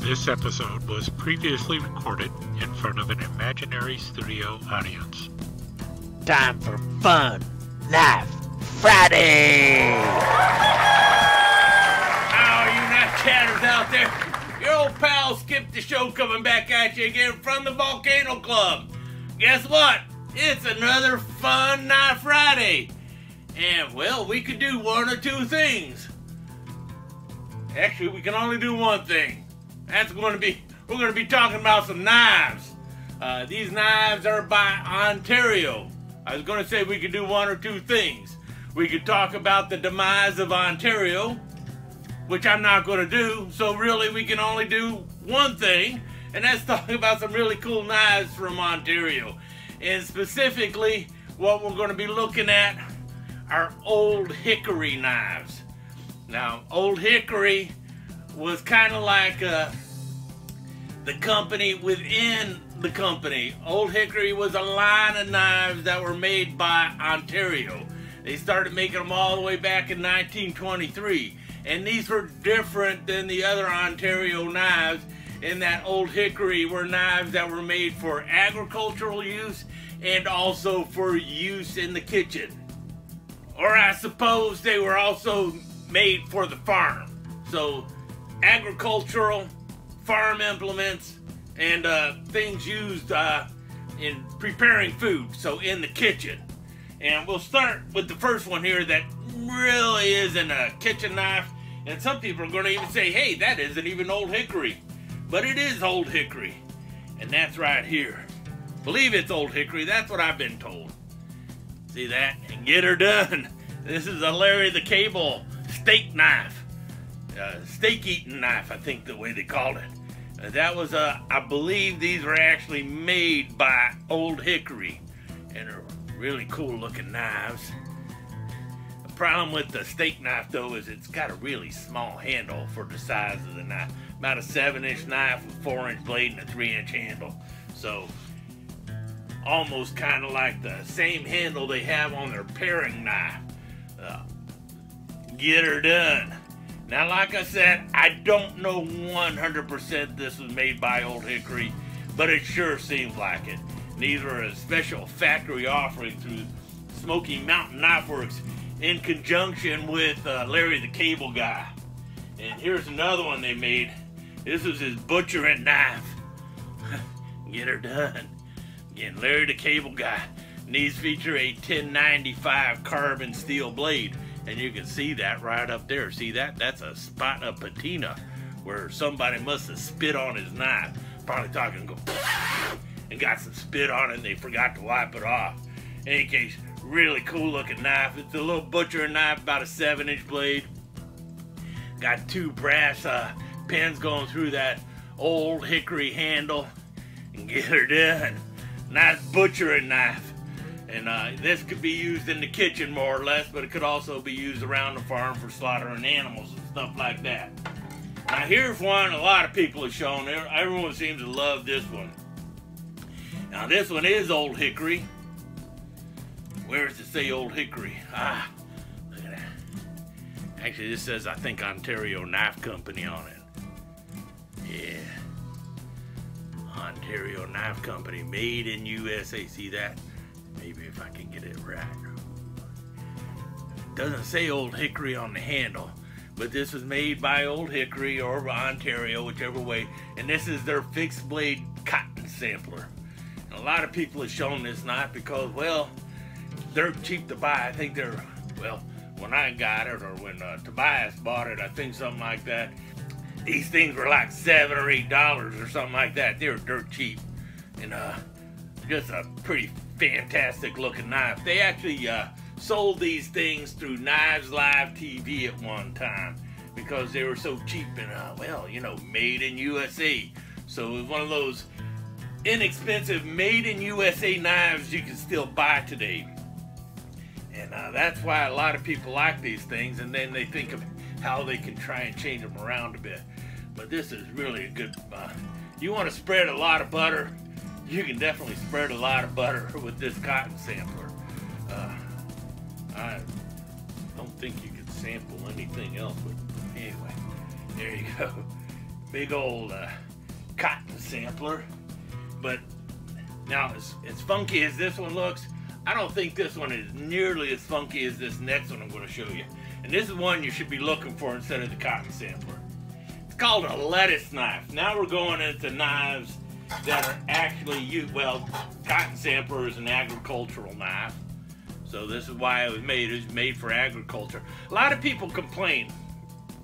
This episode was previously recorded in front of an imaginary studio audience. Time for Fun Knife Friday! Oh, you nut chatters out there. Your old pal Skip DeSheau's coming back at you again from the Volcano Club. Guess what? It's another Fun Knife Friday. And, well, we could do one or two things. Actually, we can only do one thing. We're going to be talking about some knives. These knives are by Ontario. I was going to say we could do one or two things. We could talk about the demise of Ontario, which I'm not going to do. So really, we can only do one thing, and that's talk about some really cool knives from Ontario. And specifically, what we're going to be looking at are Old Hickory knives. Now, Old Hickory was kind of like the company within the company. Old Hickory was a line of knives that were made by Ontario. They started making them all the way back in 1923. And these were different than the other Ontario knives in that Old Hickory were knives that were made for agricultural use and also for use in the kitchen. Or I suppose they were also made for the farm. So agricultural, farm implements, and things used in preparing food, so in the kitchen. And we'll start with the first one here that really isn't a kitchen knife. And some people are going to even say, hey, that isn't even Old Hickory. But it is Old Hickory. And that's right here. Believe it's Old Hickory. That's what I've been told. See that? And get her done. This is a Larry the Cable steak knife. Steak eating knife, I think the way they called it. That was, I believe these were actually made by Old Hickory. And they're really cool looking knives. The problem with the steak knife though is it's got a really small handle for the size of the knife. About a 7-inch knife with 4-inch blade and a 3-inch handle. So almost kind of like the same handle they have on their paring knife. Get her done. Now, like I said, I don't know 100% this was made by Old Hickory, but it sure seems like it. These were a special factory offering through Smoky Mountain Knife Works in conjunction with Larry the Cable Guy. And here's another one they made. This was his butchering knife. Get her done. Again, Larry the Cable Guy. And these feature a 1095 carbon steel blade. And you can see that right up there. See that? That's a spot of patina where somebody must have spit on his knife. Probably talking, go, and got some spit on it and they forgot to wipe it off. In any case, really cool looking knife. It's a little butchering knife, about a 7-inch blade. Got two brass pins going through that Old Hickory handle. And get her done. Nice butchering knife. And this could be used in the kitchen more or less, but it could also be used around the farm for slaughtering animals and stuff like that. Now here's one a lot of people have shown. Everyone seems to love this one. Now this one is Old Hickory. Where does it say Old Hickory? Ah, look at that. Actually, this says, I think, Ontario Knife Company on it. Yeah. Ontario Knife Company, made in USA. See that? Maybe if I can get it right. Doesn't say Old Hickory on the handle, but this was made by Old Hickory or Ontario, whichever way. And this is their fixed blade cotton sampler. And a lot of people have shown this knife because, well, they're cheap to buy. I think they're, well, when I got it or when Tobias bought it, I think something like that. These things were like $7 or $8 or something like that. They were dirt cheap. And just a pretty fantastic looking knife. They actually sold these things through Knives Live TV at one time because they were so cheap and well, you know, made in USA. So it was one of those inexpensive made in USA knives you can still buy today. And that's why a lot of people like these things, and then they think of how they can try and change them around a bit. But this is really a good you want to spread a lot of butter, you can definitely spread a lot of butter with this cotton sampler. I don't think you could sample anything else, but anyway, there you go. big old cotton sampler. But now, as funky as this one looks, I don't think this one is nearly as funky as this next one I'm going to show you. And this is one you should be looking for instead of the cotton sampler. It's called a lettuce knife. Now we're going into knives that are actually used. Well, cotton sampler is an agricultural knife. So this is why it was made. It was made for agriculture. A lot of people complain.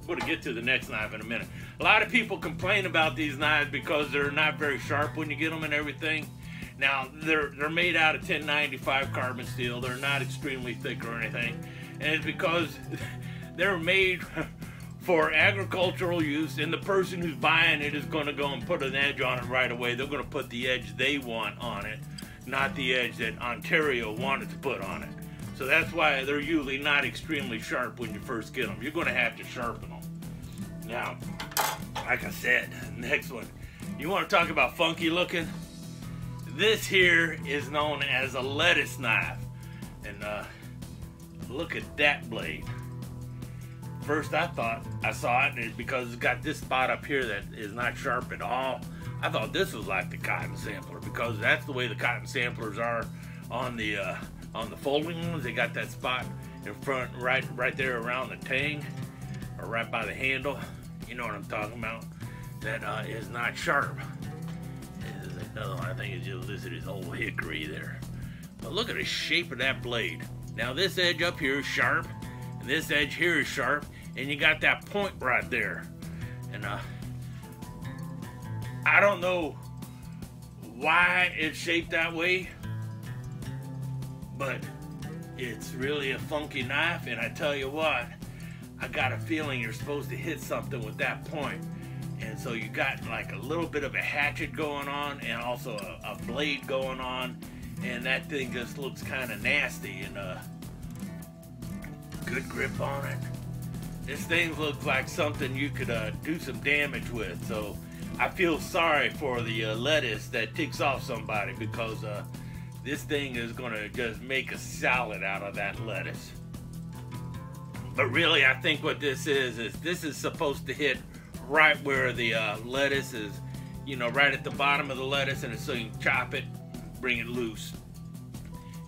I'm going to get to the next knife in a minute. A lot of people complain about these knives because they're not very sharp when you get them and everything. Now, they're made out of 1095 carbon steel. They're not extremely thick or anything. And it's because they're made for agricultural use, and the person who's buying it is going to go and put an edge on it right away. They're going to put the edge they want on it, not the edge that Ontario wanted to put on it. So that's why they're usually not extremely sharp when you first get them. You're going to have to sharpen them. Now, like I said, next one. You want to talk about funky looking? This here is known as a lettuce knife. And look at that blade. First I thought I saw it, and it's because it's got this spot up here that is not sharp at all. I thought this was like the cotton sampler, because that's the way the cotton samplers are on the folding ones. They got that spot in front, right there around the tang, or right by the handle. You know what I'm talking about? That is not sharp. There's another one, I think it's just listed as Old Hickory there. But look at the shape of that blade. Now this edge up here is sharp, and this edge here is sharp, and you got that point right there. And I don't know why it's shaped that way, but it's really a funky knife. And I tell you what, I got a feeling you're supposed to hit something with that point. And so you got like a little bit of a hatchet going on, and also a blade going on, and that thing just looks kind of nasty. And good grip on it. This thing looks like something you could do some damage with. So I feel sorry for the lettuce that ticks off somebody, because this thing is gonna just make a salad out of that lettuce. But really, I think what this is this is supposed to hit right where the lettuce is, you know, right at the bottom of the lettuce, and so you can chop it, bring it loose.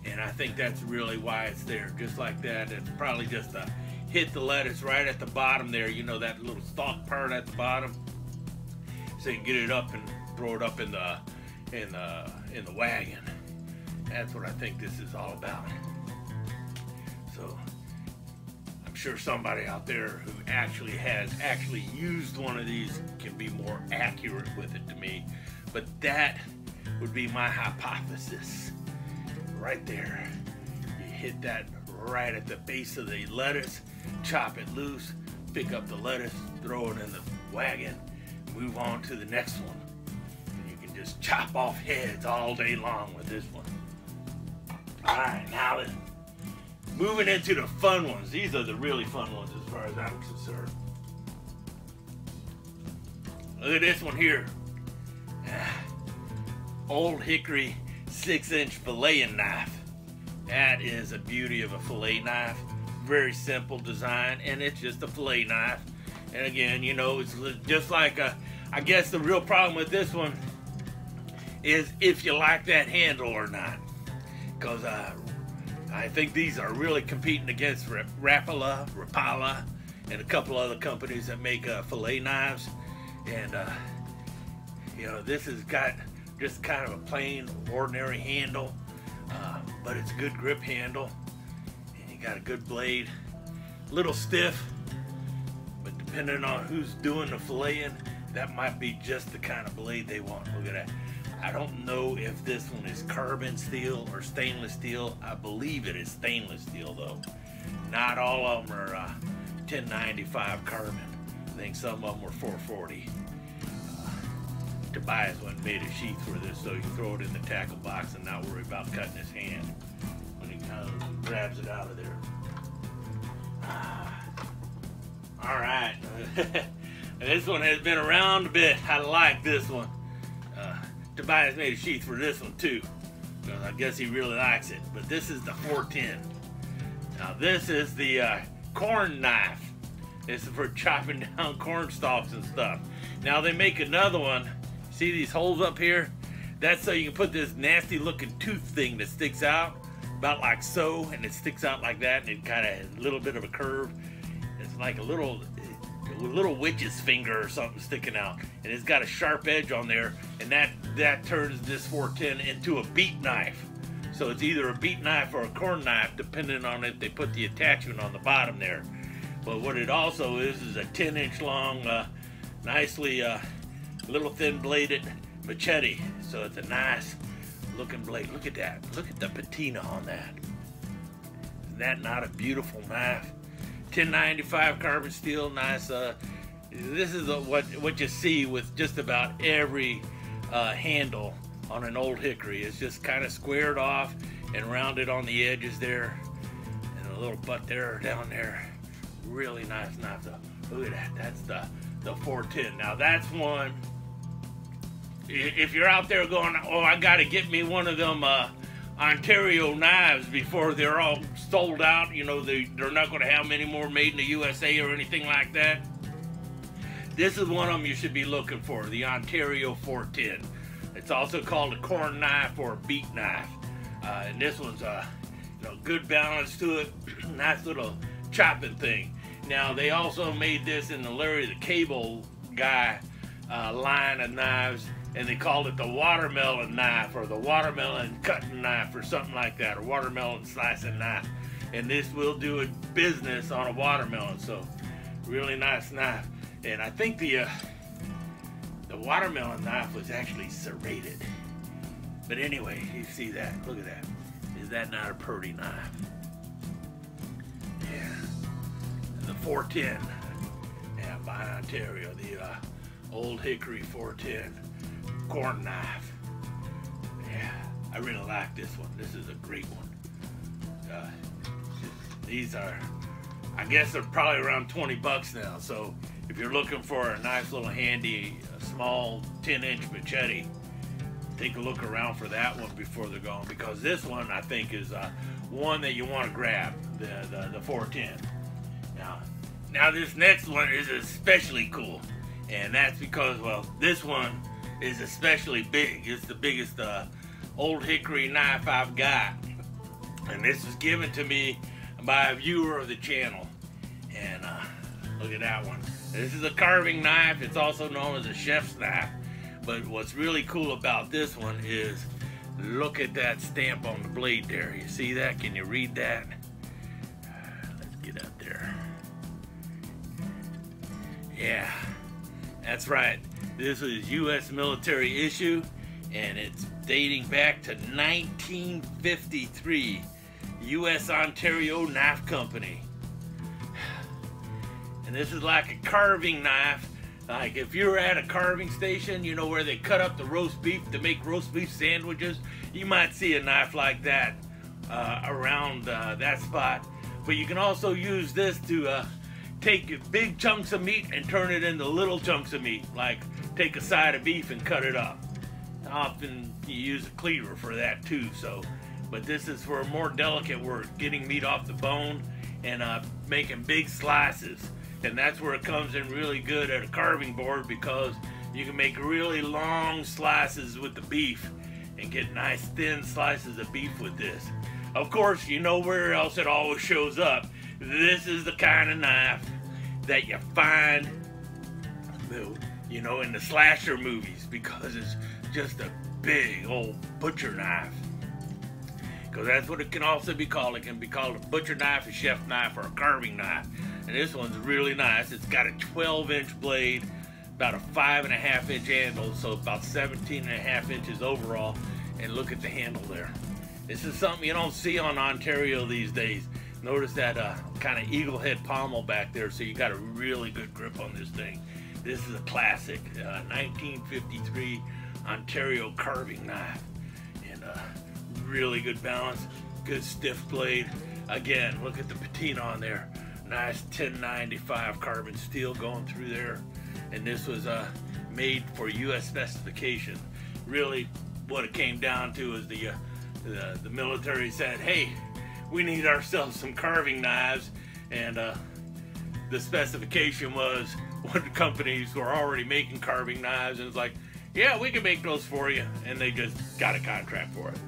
And I think that's really why it's there, just like that. It's probably just to hit the lettuce right at the bottom there, you know, that little stalk part at the bottom, so you can get it up and throw it up in the wagon. That's what I think this is all about. So I'm sure somebody out there who has actually used one of these can be more accurate with it to me, but that would be my hypothesis. Right there, you hit that right at the base of the lettuce, chop it loose, pick up the lettuce, throw it in the wagon, move on to the next one. And you can just chop off heads all day long with this one. Alright, now then, moving into the fun ones. These are the really fun ones as far as I'm concerned. Look at this one here. Old Hickory 6-inch filleting knife. That is a beauty of a fillet knife. Very simple design, and it's just a fillet knife. And again, you know, it's just like I guess the real problem with this one is if you like that handle or not. Because I think these are really competing against Rapala, and a couple other companies that make fillet knives. And you know, this has got just kind of a plain, ordinary handle, but it's a good grip handle, and you got a good blade. A little stiff, but depending on who's doing the filleting, that might be just the kind of blade they want. Look at that. I don't know if this one is carbon steel or stainless steel. I believe it is stainless steel though. Not all of them are 1095 carbon. I think some of them were 440. Tobias went and made a sheath for this so you can throw it in the tackle box and not worry about cutting his hand when he kind of grabs it out of there. Alright. This one has been around a bit. I like this one. Tobias made a sheath for this one too, because I guess he really likes it. But this is the 410. Now this is the corn knife. This is for chopping down corn stalks and stuff. Now they make another one. See these holes up here? That's so you can put this nasty looking tooth thing that sticks out, about like so, and it sticks out like that, and it kind of has a little bit of a curve. It's like a little witch's finger or something sticking out, and it's got a sharp edge on there, and that turns this 410 into a beet knife. So it's either a beet knife or a corn knife, depending on if they put the attachment on the bottom there. But what it also is a 10-inch long, nicely little thin bladed machete. So it's a nice looking blade. Look at that. Look at the patina on that. Isn't that not a beautiful knife? 1095 carbon steel, nice. This is what you see with just about every handle on an Old Hickory. It's just kind of squared off and rounded on the edges there, and a little butt there down there. Really nice knife though. Look at that. That's the 410. Now that's one. If you're out there going, oh, I got to get me one of them Ontario knives before they're all sold out, you know, they're not going to have many more made in the USA or anything like that. This is one of them you should be looking for, the Ontario 410. It's also called a corn knife or a beet knife. And this one's good balance to it, nice little chopping thing. Now they also made this in the Larry the Cable Guy line of knives, and they called it the watermelon knife or the watermelon cutting knife or something like that, or watermelon slicing knife. And this will do a business on a watermelon, so really nice knife. And I think the watermelon knife was actually serrated. But anyway, you see that, look at that. Is that not a pretty knife? Yeah. And the 410, yeah, by Ontario, the Old Hickory 410 corn knife. Yeah, I really like this one. This is a great one. These are, I guess they're probably around 20 bucks now. So if you're looking for a nice little handy, small 10-inch machete, take a look around for that one before they're gone, because this one I think is one that you want to grab, the 410. Now this next one is especially cool, and that's because, well, this one is especially big. It's the biggest Old Hickory knife I've got, and this was given to me by a viewer of the channel. And look at that one. This is a carving knife. It's also known as a chef's knife. But what's really cool about this one is, look at that stamp on the blade there. You see that? Can you read that? Let's get up there. Yeah, that's right. This is U.S. military issue, and it's dating back to 1953. U.S. Ontario Knife Company. And this is like a carving knife. Like if you're at a carving station, you know, where they cut up the roast beef to make roast beef sandwiches, you might see a knife like that around that spot. But you can also use this to take big chunks of meat and turn it into little chunks of meat. Like take a side of beef and cut it up. Often you use a cleaver for that too. So, but this is for more delicate work, getting meat off the bone and making big slices. And that's where it comes in really good at a carving board, because you can make really long slices with the beef and get nice thin slices of beef with this. Of course, you know where else it always shows up. This is the kind of knife that you find, you know, in the slasher movies, because it's just a big old butcher knife. Because that's what it can also be called. It can be called a butcher knife, a chef knife, or a carving knife. And this one's really nice. It's got a 12-inch blade, about a 5.5-inch handle, so about 17.5 inches overall. And look at the handle there. This is something you don't see on Ontario these days. Notice that kind of eagle head pommel back there, so you got a really good grip on this thing. This is a classic 1953 Ontario carving knife. And really good balance, good stiff blade. Again, look at the patina on there. Nice 1095 carbon steel going through there. And this was made for U.S. specification. Really, what it came down to is the military said, hey, we need ourselves some carving knives, and the specification was one companies who are already making carving knives, and it's like, yeah, we can make those for you, and they just got a contract for it.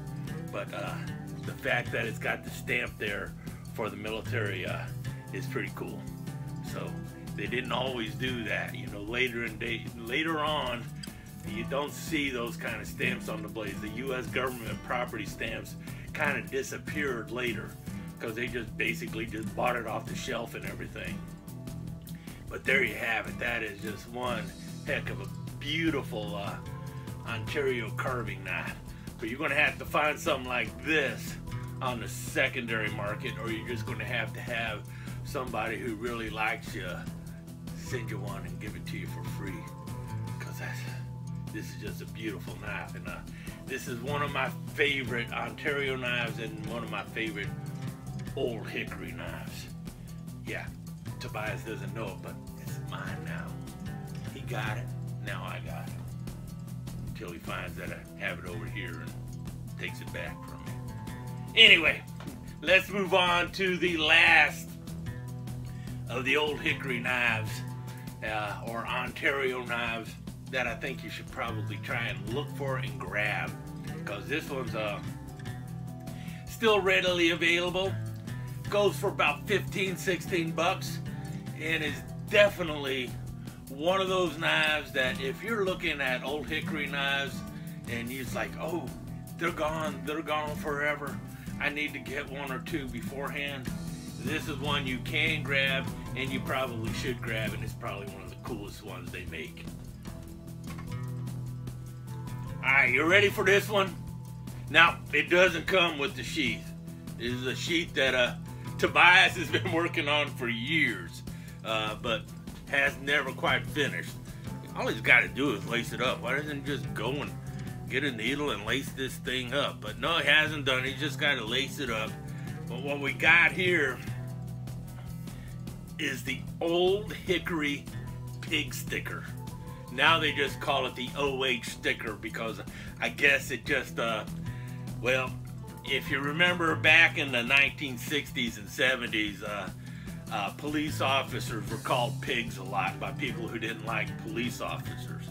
But the fact that it's got the stamp there for the military is pretty cool. So they didn't always do that, you know. Later on, you don't see those kind of stamps on the blades. The U.S. government property stamps kind of disappeared later because they just basically just bought it off the shelf and everything. But there you have it. That is just one heck of a beautiful Ontario carving knife. But you're going to have to find something like this on the secondary market, or you're just going to have somebody who really likes you send you one and give it to you for free, because this is just a beautiful knife. And this is one of my favorite Ontario knives and one of my favorite Old Hickory knives. Yeah, Tobias doesn't know it, but it's mine now. He got it, now I got it. Until he finds that I have it over here and takes it back from me. Anyway, let's move on to the last of the Old Hickory knives, or Ontario knives, that I think you should probably try and look for and grab, because this one's still readily available. Goes for about 15-16 bucks, and is definitely one of those knives that if you're looking at Old Hickory knives and you're like, oh, they're gone forever, I need to get one or two beforehand, this is one you can grab, and you probably should grab, and it's probably one of the coolest ones they make. Alright, you ready for this one? Now, it doesn't come with the sheath. This is a sheath that Tobias has been working on for years, but has never quite finished. All he's got to do is lace it up. Why doesn't he just go and get a needle and lace this thing up? But no, he hasn't done it. He's just got to lace it up. But what we got here is the Old Hickory pig sticker. Now they just call it the OH sticker because I guess it just, well, if you remember back in the 1960s and 70s, police officers were called pigs a lot by people who didn't like police officers.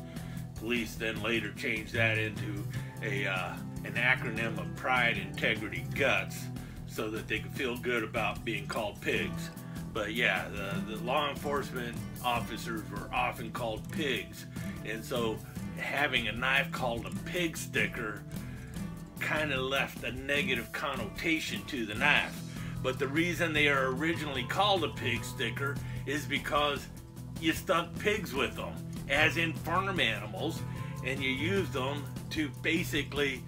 Police then later changed that into an acronym of pride, integrity, guts, so that they could feel good about being called pigs. But yeah, the law enforcement officers were often called pigs, and so having a knife called a pig sticker kind of left a negative connotation to the knife. But the reason they are originally called a pig sticker is because you stuck pigs with them, as in farm animals, and you used them to basically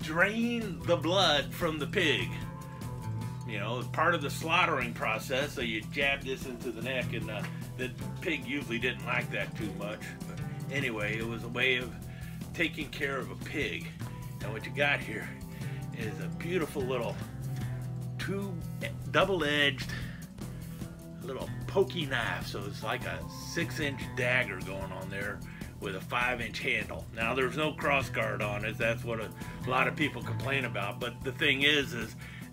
drain the blood from the pig. You know, part of the slaughtering process, so you jab this into the neck, and the pig usually didn't like that too much. But anyway, it was a way of taking care of a pig. And what you got here is a beautiful little double-edged little pokey knife. So it's like a 6-inch dagger going on there with a 5-inch handle. Now there's no cross guard on it. That's what a lot of people complain about. But the thing is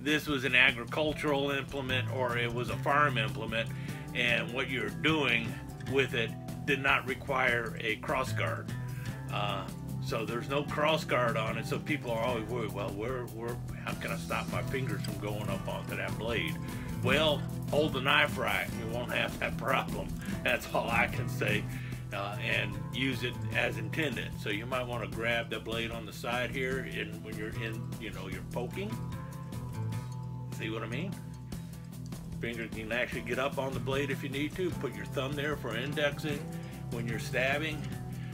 this was an agricultural implement, or it was a farm implement, and what you're doing with it did not require a cross guard. So there's no cross guard on it, so people are always worried, well, how can I stop my fingers from going up onto that blade? Well, hold the knife right, and you won't have that problem. That's all I can say, and use it as intended. So you might want to grab the blade on the side here, and when you're you're poking. See what I mean? Finger can actually get up on the blade if you need to. Put your thumb there for indexing when you're stabbing,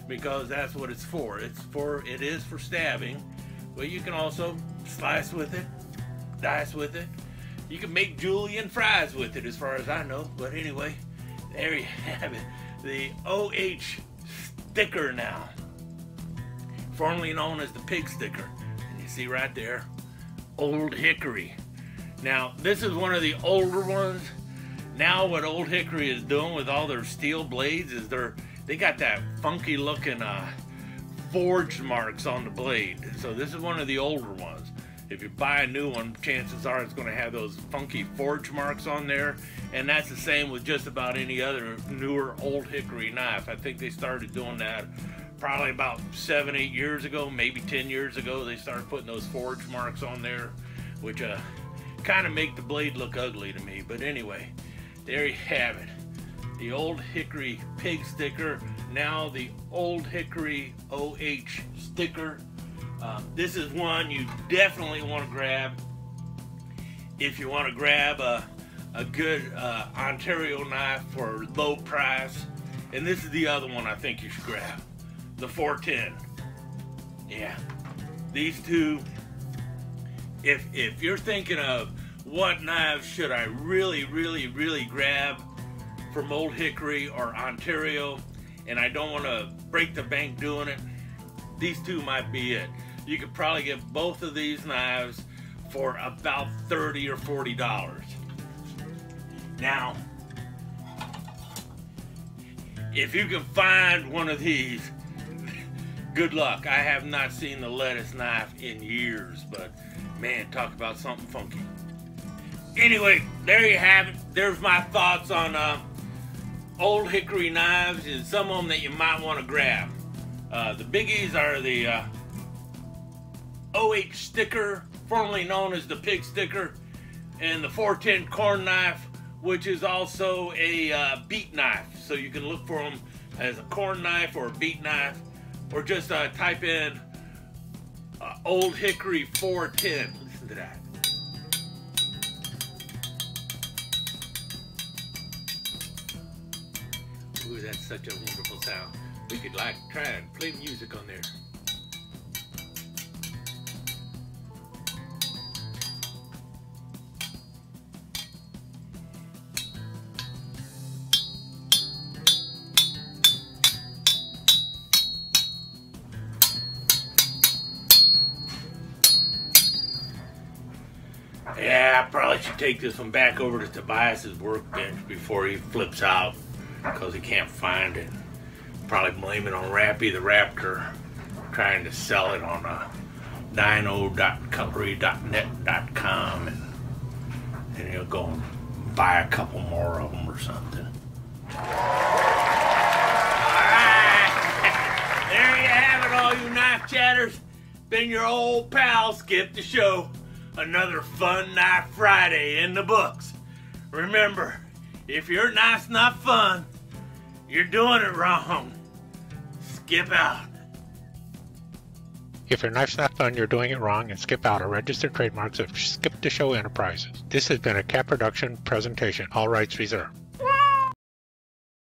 because that's what it's for. It is for stabbing, but you can also slice with it, dice with it. You can make julienne fries with it, as far as I know. But anyway, there you have it. The OH sticker now, formerly known as the pig sticker. And you see right there, Old Hickory. Now, this is one of the older ones. Now what Old Hickory is doing with all their steel blades is they got that funky looking forged marks on the blade. So this is one of the older ones. If you buy a new one, chances are it's going to have those funky forge marks on there. And that's the same with just about any other newer Old Hickory knife. I think they started doing that probably about 7-8 years ago, maybe 10 years ago. They started putting those forge marks on there, which kind of make the blade look ugly to me. But anyway, there you have it. The Old Hickory pig sticker, now the Old Hickory OH sticker. This is one you definitely want to grab if you want to grab a good Ontario knife for low price. And this is the other one I think you should grab, the 410. Yeah, these two. If you're thinking of what knives should I really grab from Old Hickory or Ontario, and I don't want to break the bank doing it, these two might be it. You could probably get both of these knives for about $30 or $40. Now, if you can find one of these, good luck. I have not seen the lettuce knife in years, but man, talk about something funky. Anyway, there you have it. There's my thoughts on Old Hickory knives and some of them that you might want to grab. The biggies are the OH sticker, formerly known as the pig sticker, and the 410 corn knife, which is also a beet knife. So you can look for them as a corn knife or a beet knife, or just type in Old Hickory 410. Listen to that. Ooh, that's such a wonderful sound. We could like try and play music on there. Yeah, I probably should take this one back over to Tobias's workbench before he flips out, because he can't find it. Probably blame it on Rappy the Raptor trying to sell it on dino.cutlery.net.com, and he'll go and buy a couple more of them or something. Alright, there you have it, all you knife chatters. Been your old pal Skip the Show. Another fun Knife Friday in the books. Remember, if your knife's not fun, you're doing it wrong. Skip out. If your knife's not fun, you're doing it wrong, and Skip out are registered trademarks of Skip the Show Enterprises. This has been a Cat Production presentation. All rights reserved.